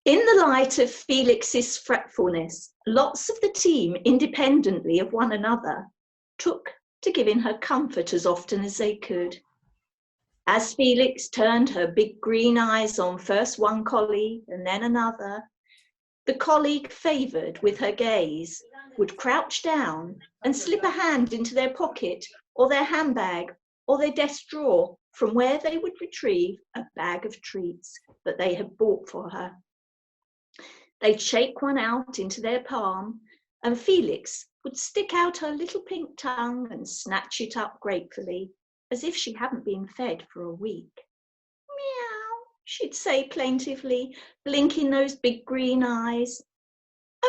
In the light of Felix's fretfulness, lots of the team, independently of one another, took to giving her comfort as often as they could. As Felix turned her big green eyes on first one colleague and then another, the colleague favoured with her gaze would crouch down and slip a hand into their pocket or their handbag or their desk drawer, from where they would retrieve a bag of treats that they had bought for her. They'd shake one out into their palm, and Felix would stick out her little pink tongue and snatch it up gratefully, as if she hadn't been fed for a week. Meow, she'd say plaintively, blinking those big green eyes.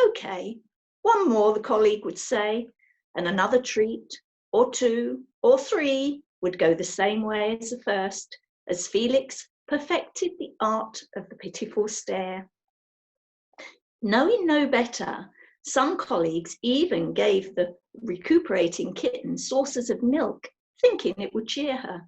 Okay, one more, the colleague would say, and another treat, or two, or three, would go the same way as the first, as Felix perfected the art of the pitiful stare. Knowing no better, some colleagues even gave the recuperating kitten saucers of milk, thinking it would cheer her.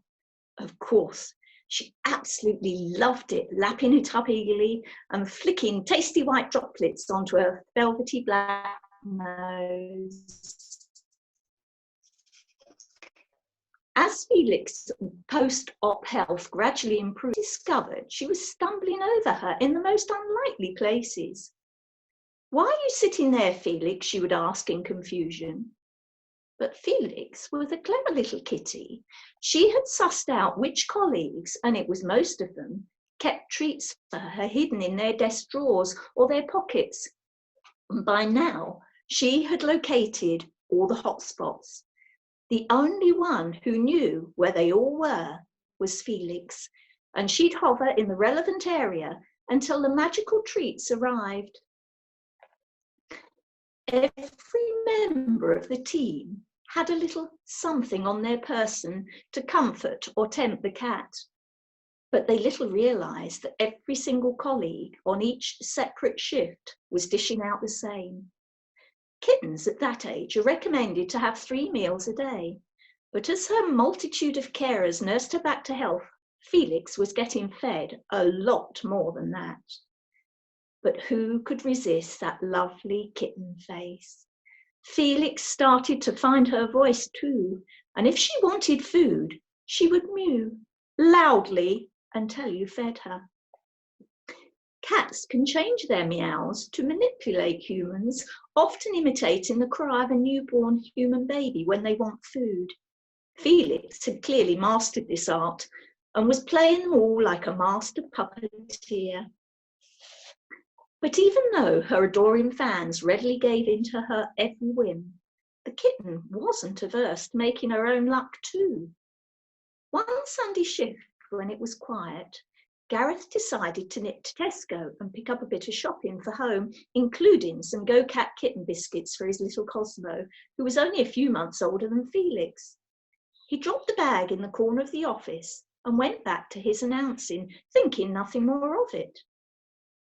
Of course, she absolutely loved it, lapping it up eagerly and flicking tasty white droplets onto her velvety black nose. As Felix's post-op health gradually improved, he discovered she was stumbling over her in the most unlikely places. Why are you sitting there, Felix? She would ask in confusion. But Felix was a clever little kitty. She had sussed out which colleagues, and it was most of them, kept treats for her hidden in their desk drawers or their pockets. And by now, she had located all the hot spots. The only one who knew where they all were was Felix, and she'd hover in the relevant area until the magical treats arrived. Every member of the team had a little something on their person to comfort or tempt the cat, but they little realised that every single colleague on each separate shift was dishing out the same. Kittens at that age are recommended to have 3 meals a day, but as her multitude of carers nursed her back to health, Felix was getting fed a lot more than that. But who could resist that lovely kitten face? Felix started to find her voice too, and if she wanted food, she would mew loudly until you fed her. Cats can change their meows to manipulate humans, often imitating the cry of a newborn human baby when they want food. Felix had clearly mastered this art and was playing them all like a master puppeteer. But even though her adoring fans readily gave in to her every whim, the kitten wasn't averse to making her own luck too. One Sunday shift, when it was quiet, Gareth decided to nip to Tesco and pick up a bit of shopping for home, including some Go-Cat kitten biscuits for his little Cosmo, who was only a few months older than Felix. He dropped the bag in the corner of the office and went back to his announcing, thinking nothing more of it.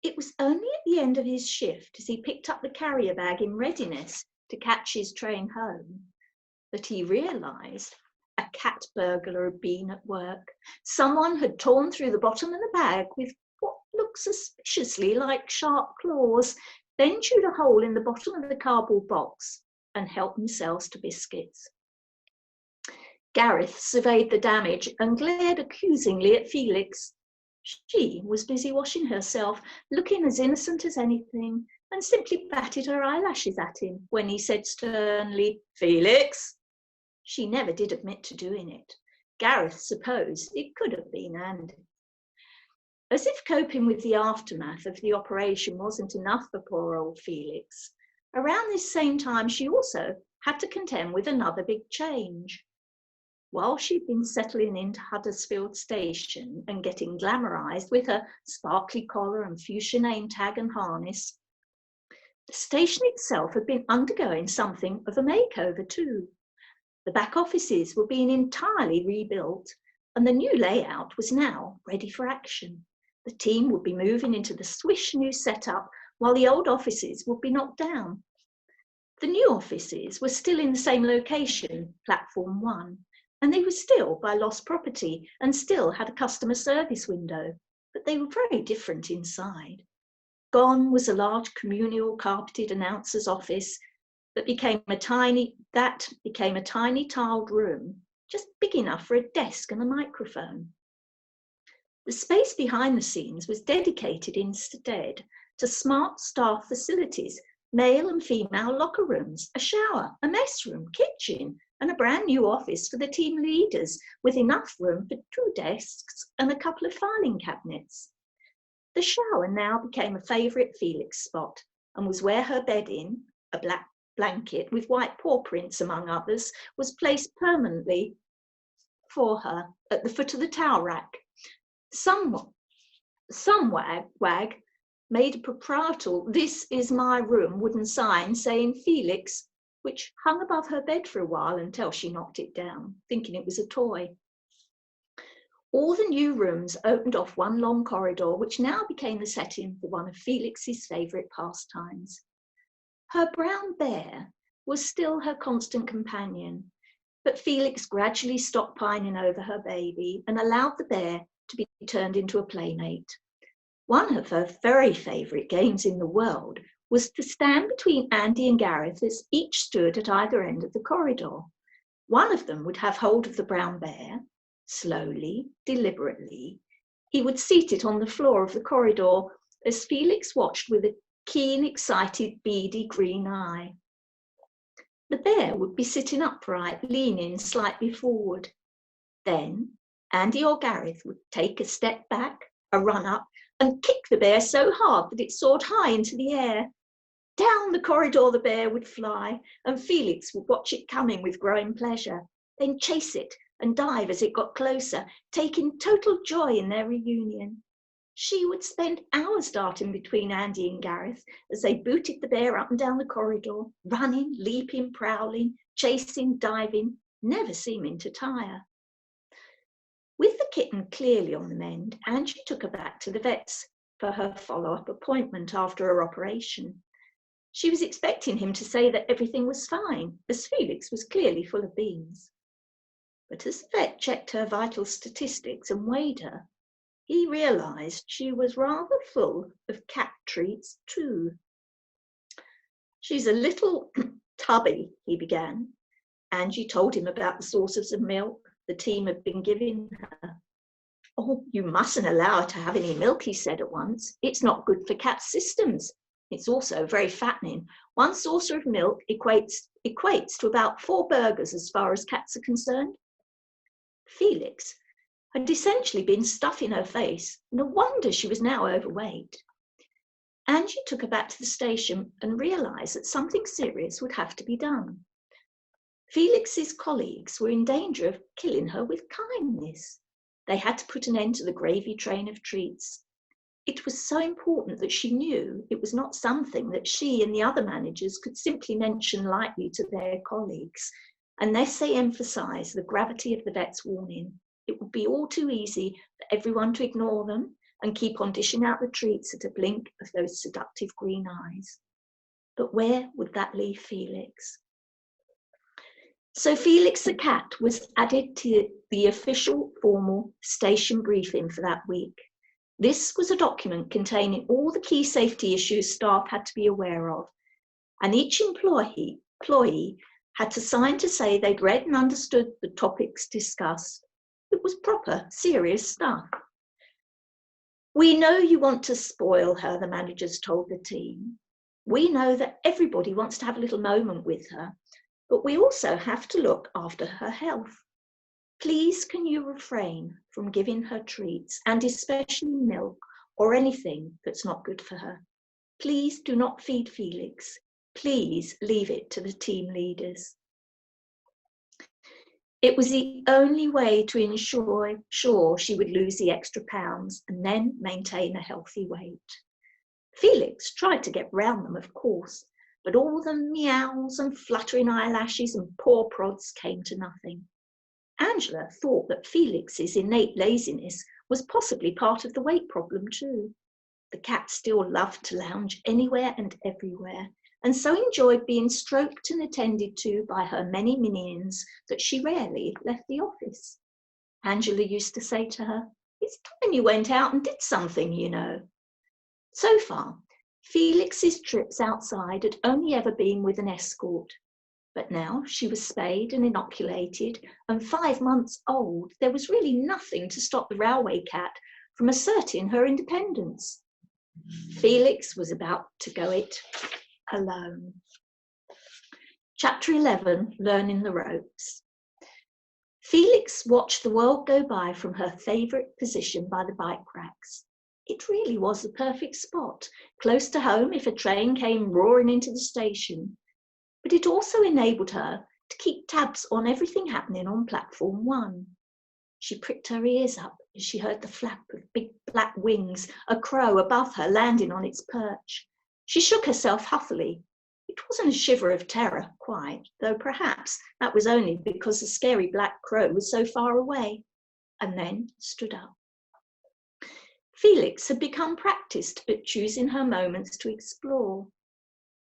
It was only at the end of his shift, as he picked up the carrier bag in readiness to catch his train home, that he realised a cat burglar had been at work. Someone had torn through the bottom of the bag with what looked suspiciously like sharp claws, then chewed a hole in the bottom of the cardboard box and helped themselves to biscuits. Gareth surveyed the damage and glared accusingly at Felix. She was busy washing herself, looking as innocent as anything, and simply batted her eyelashes at him when he said sternly, "Felix." She never did admit to doing it. Gareth supposed it could have been Andy. As if coping with the aftermath of the operation wasn't enough for poor old Felix, around this same time she also had to contend with another big change. While she'd been settling into Huddersfield Station and getting glamorised with her sparkly collar and fuchsia name tag and harness, the station itself had been undergoing something of a makeover too. The back offices were being entirely rebuilt, and the new layout was now ready for action. The team would be moving into the swish new setup, while the old offices would be knocked down. The new offices were still in the same location, Platform 1, and they were still by lost property and still had a customer service window, but they were very different inside. Gone was a large communal carpeted announcer's office that became a tiny tiled room, just big enough for a desk and a microphone. The space behind the scenes was dedicated instead to smart staff facilities, male and female locker rooms, a shower, a mess room, kitchen, and a brand new office for the team leaders with enough room for 2 desks and a couple of filing cabinets. The shower now became a favourite Felix spot and was where her bed a black blanket with white paw prints among others, was placed permanently for her at the foot of the towel rack. Some wag made a proprietorial "This is my room" wooden sign saying Felix, which hung above her bed for a while until she knocked it down, thinking it was a toy. All the new rooms opened off one long corridor, which now became the setting for one of Felix's favourite pastimes. Her brown bear was still her constant companion, but Felix gradually stopped pining over her baby and allowed the bear to be turned into a playmate. One of her very favourite games in the world was to stand between Andy and Gareth as each stood at either end of the corridor. One of them would have hold of the brown bear. Slowly, deliberately, he would seat it on the floor of the corridor as Felix watched with a keen, excited, beady green eye. The bear would be sitting upright, leaning slightly forward. Then Andy or Gareth would take a step back, a run up, and kick the bear so hard that it soared high into the air. Down the corridor the bear would fly, and Felix would watch it coming with growing pleasure, then chase it and dive as it got closer, taking total joy in their reunion. She would spend hours darting between Andy and Gareth as they booted the bear up and down the corridor, running, leaping, prowling, chasing, diving, never seeming to tire. With the kitten clearly on the mend, Angie took her back to the vet's for her follow-up appointment after her operation. She was expecting him to say that everything was fine, as Felix was clearly full of beans. But as the vet checked her vital statistics and weighed her, he realised she was rather full of cat treats too. "She's a little tubby," he began. Angie told him about the sources of milk the team had been giving her. "Oh, you mustn't allow her to have any milk," he said at once. "It's not good for cat systems. It's also very fattening. 1 saucer of milk equates to about 4 burgers as far as cats are concerned." Felix had essentially been stuffing her face. No wonder she was now overweight. Angie took her back to the station and realised that something serious would have to be done. Felix's colleagues were in danger of killing her with kindness. They had to put an end to the gravy train of treats. It was so important that she knew it was not something that she and the other managers could simply mention lightly to their colleagues, unless they emphasised the gravity of the vet's warning. It would be all too easy for everyone to ignore them and keep on dishing out the treats at a blink of those seductive green eyes. But where would that leave Felix? So Felix the cat was added to the official formal station briefing for that week. This was a document containing all the key safety issues staff had to be aware of, and each employee had to sign to say they'd read and understood the topics discussed. It was proper, serious stuff. "We know you want to spoil her," the managers told the team. "We know that everybody wants to have a little moment with her, but we also have to look after her health. Please can you refrain from giving her treats, and especially milk or anything that's not good for her. Please do not feed Felix. Please leave it to the team leaders." It was the only way to ensure she would lose the extra pounds and then maintain a healthy weight. Felix tried to get round them, of course, but all the meows and fluttering eyelashes and paw prods came to nothing. Angela thought that Felix's innate laziness was possibly part of the weight problem too. The cat still loved to lounge anywhere and everywhere, and so enjoyed being stroked and attended to by her many minions that she rarely left the office. Angela used to say to her, "It's time you went out and did something, you know." So far, Felix's trips outside had only ever been with an escort, but now she was spayed and inoculated and 5 months old. There was really nothing to stop the railway cat from asserting her independence. Felix was about to go it alone. Chapter 11, Learning the Ropes. Felix watched the world go by from her favourite position by the bike racks. It really was the perfect spot, close to home if a train came roaring into the station. But it also enabled her to keep tabs on everything happening on platform 1. She pricked her ears up as she heard the flap of big black wings, a crow above her landing on its perch. She shook herself huffily. It wasn't a shiver of terror, quite, though perhaps that was only because the scary black crow was so far away, and then stood up. Felix had become practiced at choosing her moments to explore.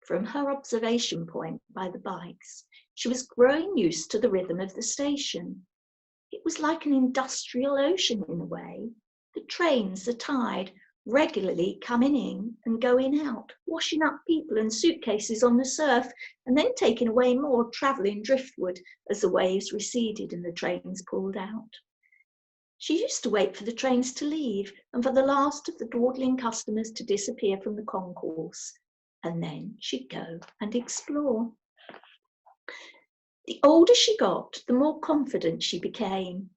From her observation point by the bikes, she was growing used to the rhythm of the station. It was like an industrial ocean in a way. The trains, the tide, regularly coming in and going out, washing up people and suitcases on the surf, and then taking away more travelling driftwood as the waves receded and the trains pulled out. She used to wait for the trains to leave and for the last of the dawdling customers to disappear from the concourse, and then she'd go and explore. The older she got, the more confident she became.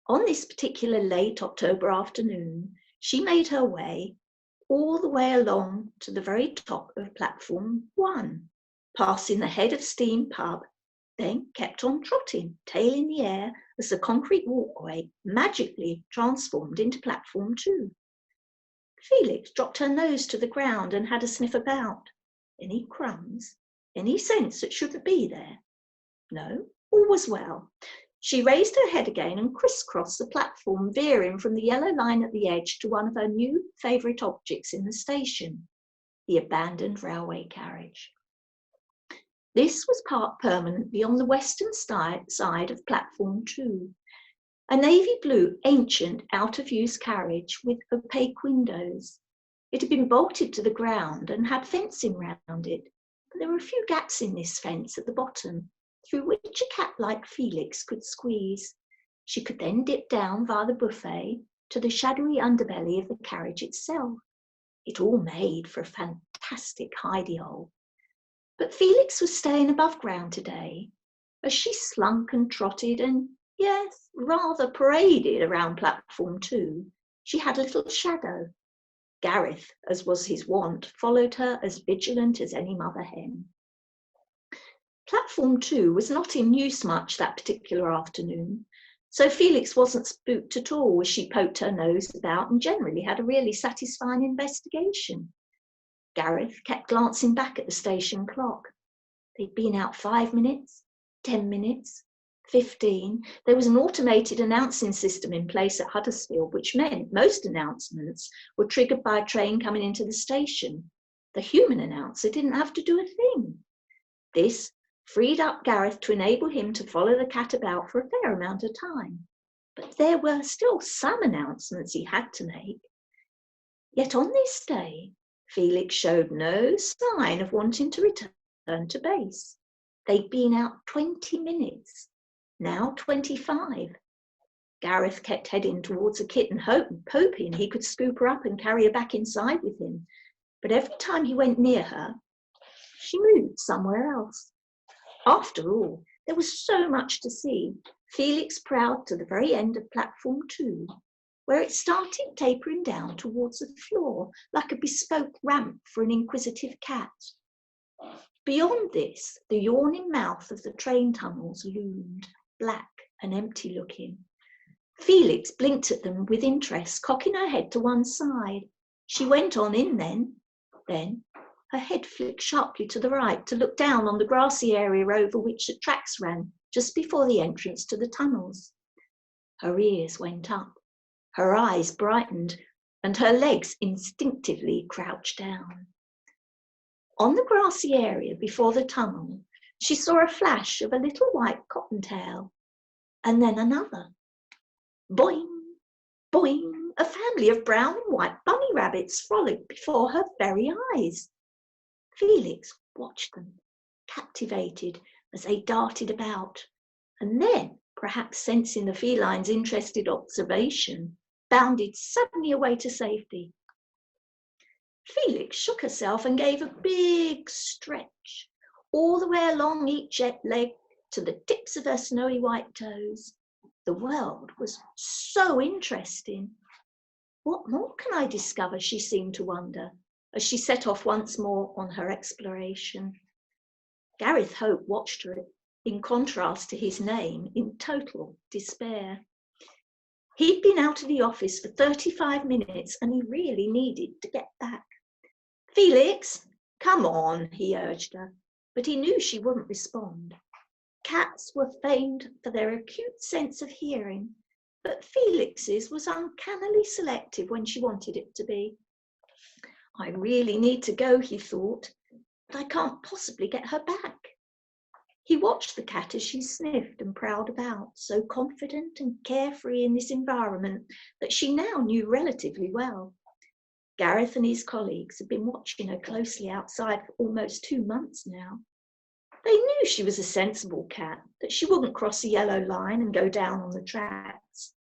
On this particular late October afternoon, she made her way all the way along to the very top of platform 1, passing the Head of Steam pub, then kept on trotting, tail in the air, as the concrete walkway magically transformed into platform 2. Felix dropped her nose to the ground and had a sniff about. Any crumbs? Any sense that shouldn't be there? No, all was well. She raised her head again and crisscrossed the platform, veering from the yellow line at the edge to one of her new favourite objects in the station, the abandoned railway carriage. This was parked permanently on the western side of platform 2, a navy blue, ancient, out-of-use carriage with opaque windows. It had been bolted to the ground and had fencing round it, but there were a few gaps in this fence at the bottom, through which a cat like Felix could squeeze. She could then dip down via the buffet to the shadowy underbelly of the carriage itself. It all made for a fantastic hidey-hole. But Felix was staying above ground today. As she slunk and trotted and, yes, rather paraded around platform 2, she had a little shadow. Gareth, as was his wont, followed her as vigilant as any mother hen. Platform 2 was not in use much that particular afternoon, so Felix wasn't spooked at all as she poked her nose about and generally had a really satisfying investigation. Gareth kept glancing back at the station clock. They'd been out 5 minutes, 10 minutes, 15. There was an automated announcing system in place at Huddersfield, which meant most announcements were triggered by a train coming into the station. The human announcer didn't have to do a thing. This freed up Gareth to enable him to follow the cat about for a fair amount of time. But there were still some announcements he had to make. Yet on this day, Felix showed no sign of wanting to return to base. They'd been out 20 minutes, now 25. Gareth kept heading towards the kitten, hoping he could scoop her up and carry her back inside with him. But every time he went near her, she moved somewhere else. After all, there was so much to see. Felix prowled to the very end of platform 2, where it started tapering down towards the floor like a bespoke ramp for an inquisitive cat. Beyond this, the yawning mouth of the train tunnels loomed, black and empty-looking. Felix blinked at them with interest, cocking her head to one side. She went on in then her head flicked sharply to the right to look down on the grassy area over which the tracks ran just before the entrance to the tunnels. Her ears went up, her eyes brightened, and her legs instinctively crouched down. On the grassy area before the tunnel, she saw a flash of a little white cottontail, and then another. Boing, boing, A family of brown and white bunny rabbits frolicked before her very eyes. Felix watched them, captivated as they darted about, and then, perhaps sensing the feline's interested observation, bounded suddenly away to safety. Felix shook herself and gave a big stretch, all the way along each leg to the tips of her snowy white toes. The world was so interesting. What more can I discover, she seemed to wonder, as she set off once more on her exploration. Gareth Hope watched her, in contrast to his name, in total despair. He'd been out of the office for 35 minutes and he really needed to get back. Felix, come on, he urged her, but he knew she wouldn't respond. Cats were famed for their acute sense of hearing, but Felix's was uncannily selective when she wanted it to be. I really need to go, he thought, but I can't possibly get her back. He watched the cat as she sniffed and prowled about, so confident and carefree in this environment that she now knew relatively well. Gareth and his colleagues had been watching her closely outside for almost 2 months now. They knew she was a sensible cat, that she wouldn't cross the yellow line and go down on the tracks,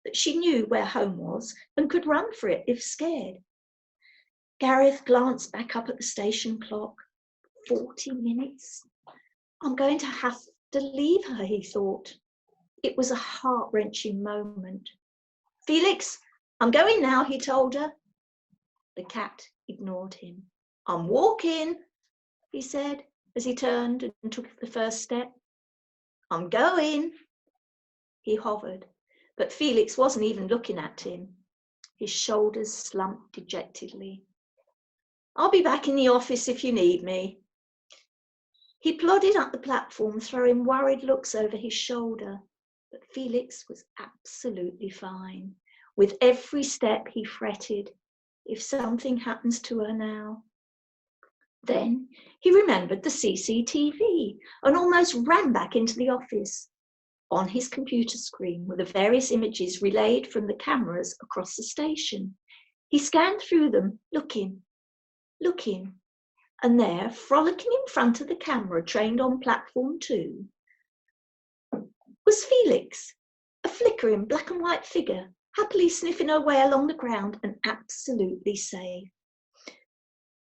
that she knew where home was and could run for it if scared. Gareth glanced back up at the station clock. 40 minutes. I'm going to have to leave her, he thought. It was a heart-wrenching moment. Felix, I'm going now, he told her. The cat ignored him. I'm walking, he said, as he turned and took the first step. I'm going. He hovered, but Felix wasn't even looking at him. His shoulders slumped dejectedly. I'll be back in the office if you need me. He plodded up the platform, throwing worried looks over his shoulder, but Felix was absolutely fine. With every step he fretted, if something happens to her now. Then he remembered the CCTV and almost ran back into the office. On his computer screen were the various images relayed from the cameras across the station. He scanned through them, looking, and there, frolicking in front of the camera trained on platform 2, was Felix, a flickering black and white figure, happily sniffing her way along the ground and absolutely safe.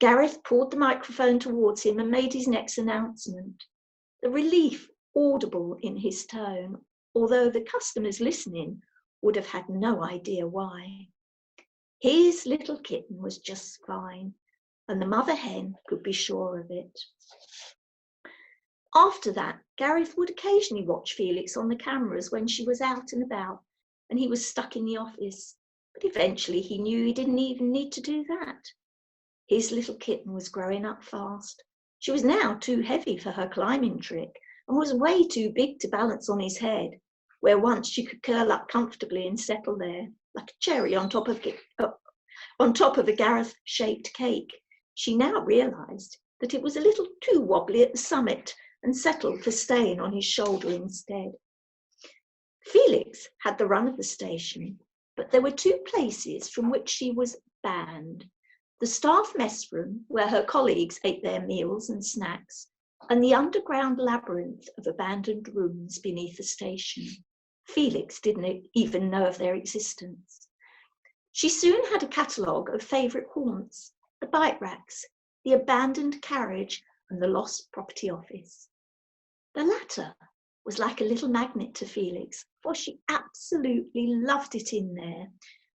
Gareth pulled the microphone towards him and made his next announcement, the relief audible in his tone, although the customers listening would have had no idea why. His little kitten was just fine, and the mother hen could be sure of it. After that, Gareth would occasionally watch Felix on the cameras when she was out and about and he was stuck in the office, but eventually he knew he didn't even need to do that. His little kitten was growing up fast. She was now too heavy for her climbing trick and was way too big to balance on his head, where once she could curl up comfortably and settle there, like a cherry on top of a Gareth-shaped cake. She now realised that it was a little too wobbly at the summit and settled for staying on his shoulder instead. Felix had the run of the station, but there were 2 places from which she was banned. The staff mess room, where her colleagues ate their meals and snacks, and the underground labyrinth of abandoned rooms beneath the station. Felix didn't even know of their existence. She soon had a catalogue of favourite haunts, the bike racks, the abandoned carriage, and the lost property office. The latter was like a little magnet to Felix, for she absolutely loved it in there.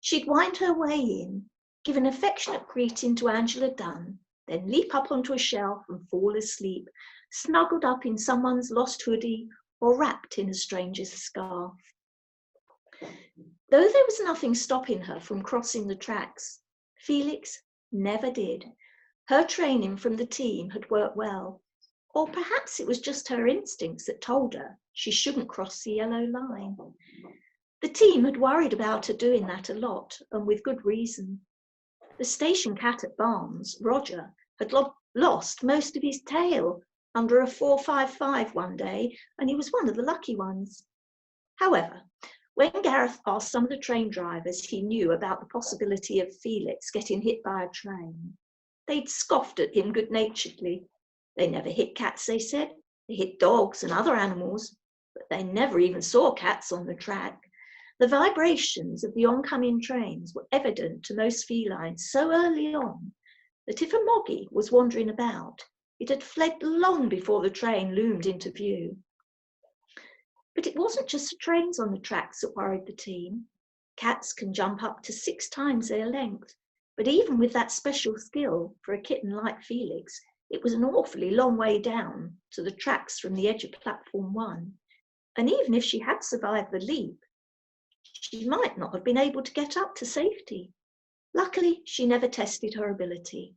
She'd wind her way in, give an affectionate greeting to Angela Dunn, then leap up onto a shelf and fall asleep, snuggled up in someone's lost hoodie or wrapped in a stranger's scarf. Though there was nothing stopping her from crossing the tracks, Felix never did. Her training from the team had worked well, or perhaps it was just her instincts that told her she shouldn't cross the yellow line. The team had worried about her doing that a lot, and with good reason. The station cat at Barnes, Roger, had lost most of his tail under a 455 one day, and he was one of the lucky ones. However, When Gareth asked some of the train drivers he knew about the possibility of Felix getting hit by a train, they'd scoffed at him good-naturedly. They never hit cats, they said. They hit dogs and other animals, but they never even saw cats on the track. The vibrations of the oncoming trains were evident to most felines so early on that if a moggy was wandering about, it had fled long before the train loomed into view. But it wasn't just the trains on the tracks that worried the team. Cats can jump up to 6 times their length, but even with that special skill for a kitten like Felix, it was an awfully long way down to the tracks from the edge of platform 1. And even if she had survived the leap, she might not have been able to get up to safety. Luckily, she never tested her ability.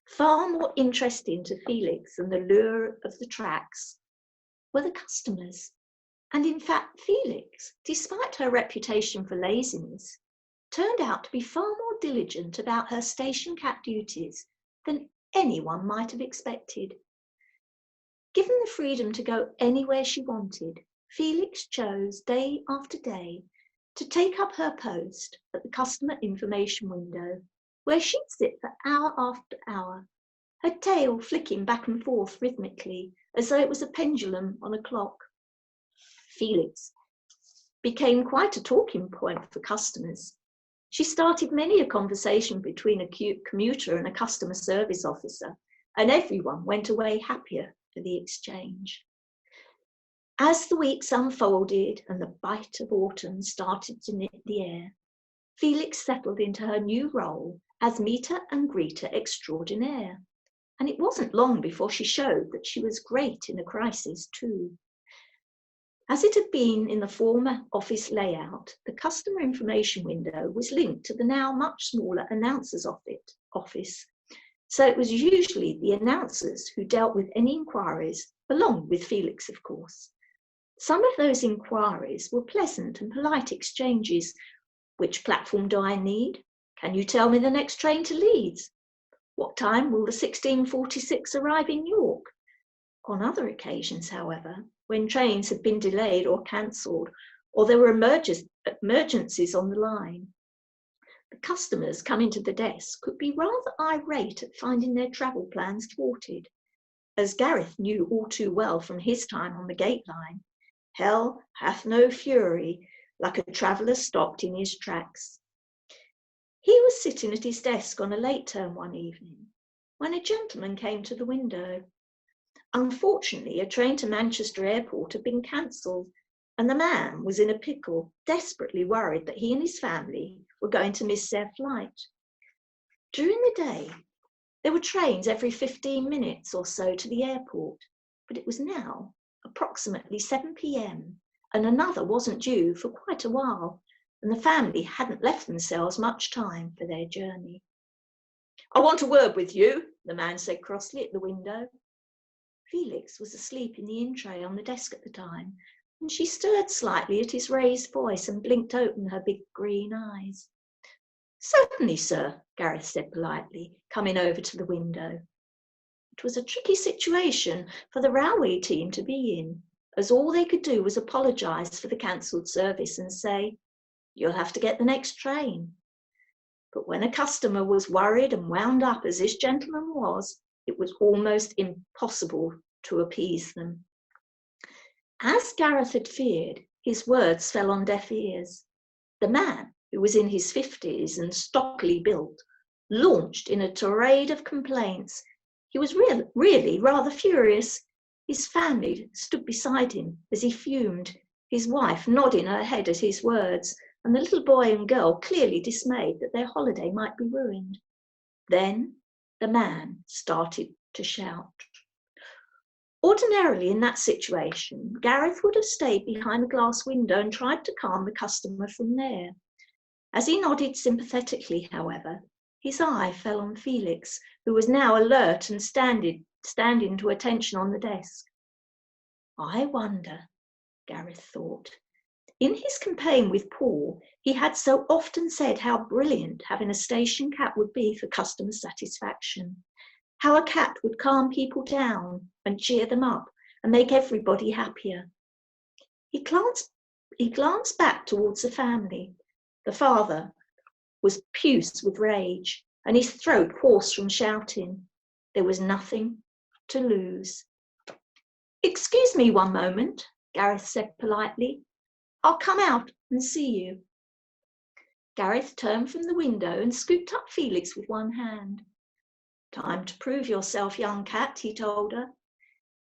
Far more interesting to Felix than the lure of the tracks were the customers. And in fact, Felix, despite her reputation for laziness, turned out to be far more diligent about her station cat duties than anyone might have expected. Given the freedom to go anywhere she wanted, Felix chose day after day to take up her post at the customer information window, where she'd sit for hour after hour, her tail flicking back and forth rhythmically as though it was a pendulum on a clock. Felix became quite a talking point for customers. She started many a conversation between a commuter and a customer service officer, and everyone went away happier for the exchange. As the weeks unfolded and the bite of autumn started to knit the air, Felix settled into her new role as meter and greeter extraordinaire, and it wasn't long before she showed that she was great in a crisis too. As it had been in the former office layout, the customer information window was linked to the now much smaller announcer's office, so it was usually the announcers who dealt with any inquiries, along with Felix, of course. Some of those inquiries were pleasant and polite exchanges. Which platform do I need? Can you tell me the next train to Leeds? What time will the 1646 arrive in York? On other occasions, however, when trains had been delayed or cancelled, or there were emergencies on the line, the customers coming to the desk could be rather irate at finding their travel plans thwarted. As Gareth knew all too well from his time on the gate line, hell hath no fury like a traveller stopped in his tracks. He was sitting at his desk on a late turn one evening when a gentleman came to the window. Unfortunately, a train to Manchester Airport had been cancelled, and the man was in a pickle, desperately worried that he and his family were going to miss their flight. During the day, there were trains every 15 minutes or so to the airport, but it was now approximately 7 p.m, and another wasn't due for quite a while, and the family hadn't left themselves much time for their journey. "I want a word with you," the man said crossly at the window. Felix was asleep in the in-tray on the desk at the time, and she stirred slightly at his raised voice and blinked open her big green eyes. "Certainly, sir," Gareth said politely, coming over to the window. It was a tricky situation for the railway team to be in, as all they could do was apologise for the cancelled service and say, "You'll have to get the next train." But when a customer was worried and wound up as this gentleman was, it was almost impossible to appease them. As Gareth had feared, his words fell on deaf ears. The man, who was in his 50s and stockily built, launched in a tirade of complaints. He was really rather furious. His family stood beside him as he fumed, his wife nodding her head at his words, and the little boy and girl clearly dismayed that their holiday might be ruined. Then the man started to shout. Ordinarily, in that situation, Gareth would have stayed behind the glass window and tried to calm the customer from there. As he nodded sympathetically, however, his eye fell on Felix, who was now alert and standing to attention on the desk. I wonder, Gareth thought. In his campaign with Paul, he had so often said how brilliant having a station cat would be for customer satisfaction, how a cat would calm people down and cheer them up and make everybody happier. He glanced He glanced back towards the family. The father was puce with rage, and his throat hoarse from shouting. There was nothing to lose. "Excuse me one moment," Gareth said politely. "I'll come out and see you." Gareth turned from the window and scooped up Felix with one hand. "Time to prove yourself, young cat," he told her.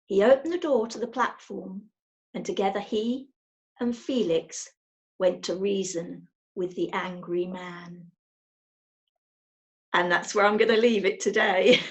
He opened the door to the platform, and together he and Felix went to reason with the angry man. And that's where I'm going to leave it today.